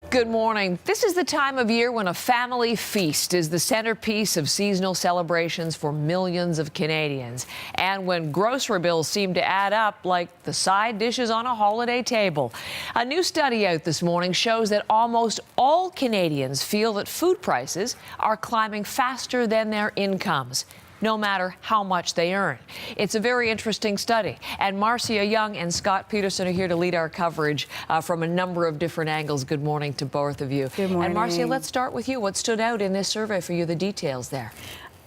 Good morning. This is the time of year when a family feast is the centerpiece of seasonal celebrations for millions of Canadians, and when grocery bills seem to add up like the side dishes on a holiday table. A new study out this morning shows that almost all Canadians feel that food prices are climbing faster than their incomes, no matter how much they earn. It's a very interesting study. And Marcia Young and Scott Peterson are here to lead our coverage from a number of different angles. Good morning to both of you. Good morning. And Marcia, let's start with you. What stood out in this survey for you, the details there?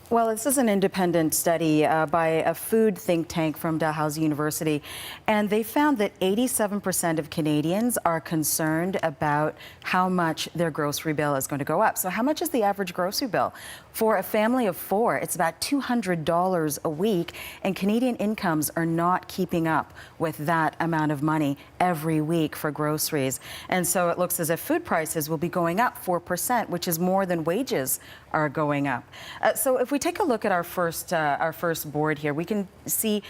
Well, this is an independent study by a food think tank from Dalhousie University, and they found that 87% of Canadians are concerned about how much their grocery bill is going to go up. So how much is the average grocery bill? For a family of four, it's about $200 a week, and Canadian incomes are not keeping up with that amount of money every week for groceries. And so it looks as if food prices will be going up 4%, which is more than wages are going up. So if we take a look at our first board here, we can see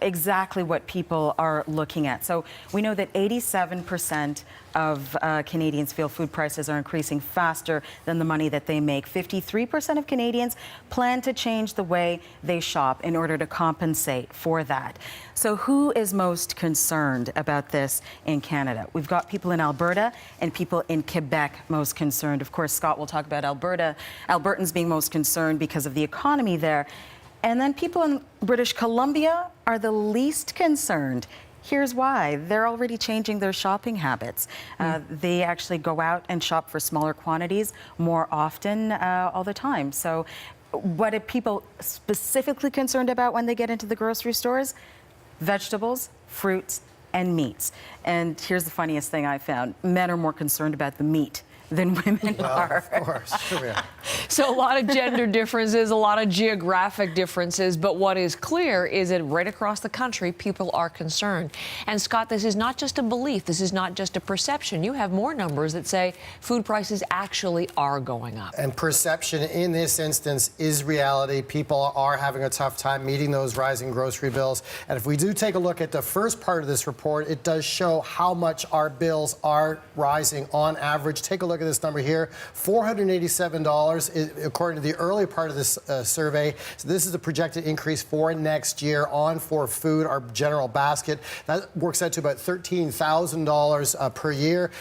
exactly what people are looking at. So we know that 87% of Canadians feel food prices are increasing faster than the money that they make. 53% of Canadians plan to change the way they shop in order to compensate for that. So who is most concerned about this in Canada? We've got people in Alberta and people in Quebec most concerned. Of course, Scott will talk about Alberta. Albertans being most concerned because of the economy there. And then people in British Columbia are the least concerned. Here's why. They're already changing their shopping habits. They actually go out and shop for smaller quantities more often all the time. So what are people specifically concerned about when they get into the grocery stores? Vegetables, fruits, and meats. And here's the funniest thing I found. Men are more concerned about the meat than women are. Of course, sure, yeah. So a lot of gender differences, a lot of geographic differences, but what is clear is that right across the country, people are concerned. And Scott, this is not just a belief, this is not just a perception. You have more numbers that say food prices actually are going up. And perception in this instance is reality. People are having a tough time meeting those rising grocery bills. And if we do take a look at the first part of this report, it does show how much our bills are rising on average. Take a look at this number here, $487 according to the early part of this survey. So this is the projected increase for next year for food, our general basket. That works out to about $13,000 per year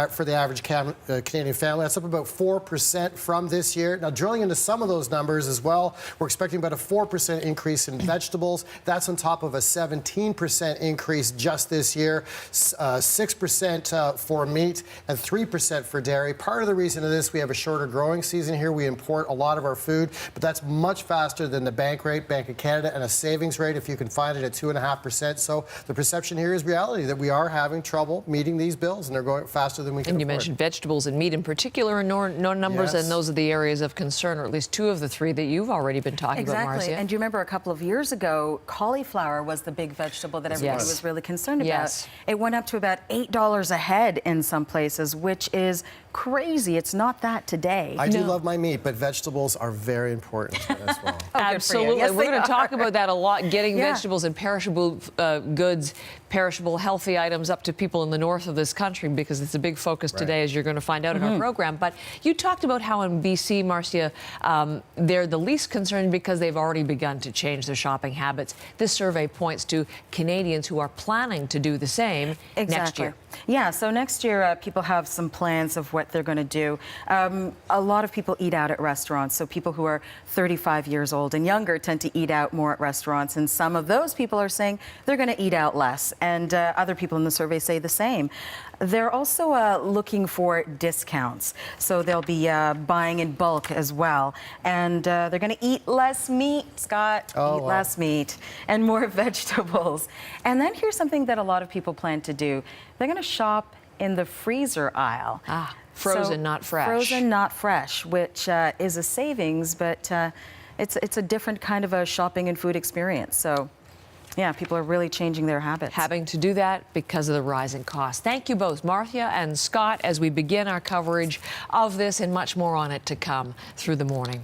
for the average Canadian family. That's up about 4% from this year. Now, drilling into some of those numbers as well, we're expecting about a 4% increase in vegetables. That's on top of a 17% increase just this year, 6% for meat, and 3% for dairy. Part of the reason of this, we have a shorter growing season here. We import a lot of our food, but that's much faster than the bank rate, Bank of Canada, and a savings rate, if you can find it, at 2.5%. So the perception here is reality, that we are having trouble meeting these bills, and they're going faster than we can afford. And you mentioned vegetables and meat in particular, and no numbers, Yes. And those are the areas of concern, or at least two of the three that you've already been talking about, Marcia. Exactly. And do you remember a couple of years ago, cauliflower was the big vegetable that everybody was really concerned Yes. about. It went up to about $8 a head in some places, which is crazy. It's not that today. I do love my meat, but vegetables are very important as well. Absolutely. Yes, We're they going to talk are. about that a lot, getting Yeah. vegetables and perishable goods, perishable healthy items up to people in the north of this country, because it's a big focus today, as you're going to find out in our program. But you talked about how in BC, Marcia, they're the least concerned because they've already begun to change their shopping habits. This survey points to Canadians who are planning to do the same next year. Yeah, so next year people have some plans of what they're going to do. A lot of people eat out at restaurants, so people who are 35 years old and younger tend to eat out more at restaurants, and some of those people are saying they're going to eat out less, and other people in the survey say the same. They're also looking for discounts, so they'll be buying in bulk as well, and they're going to eat less meat, Scott, less meat, and more vegetables. And then here's something that a lot of people plan to do. They're going to shop in the freezer aisle. Frozen, not fresh. Frozen, not fresh, which is a savings, but it's a different kind of a shopping and food experience. So, yeah, people are really changing their habits. Having to do that because of the rising costs. Thank you both, Marcia and Scott, as we begin our coverage of this, and much more on it to come through the morning.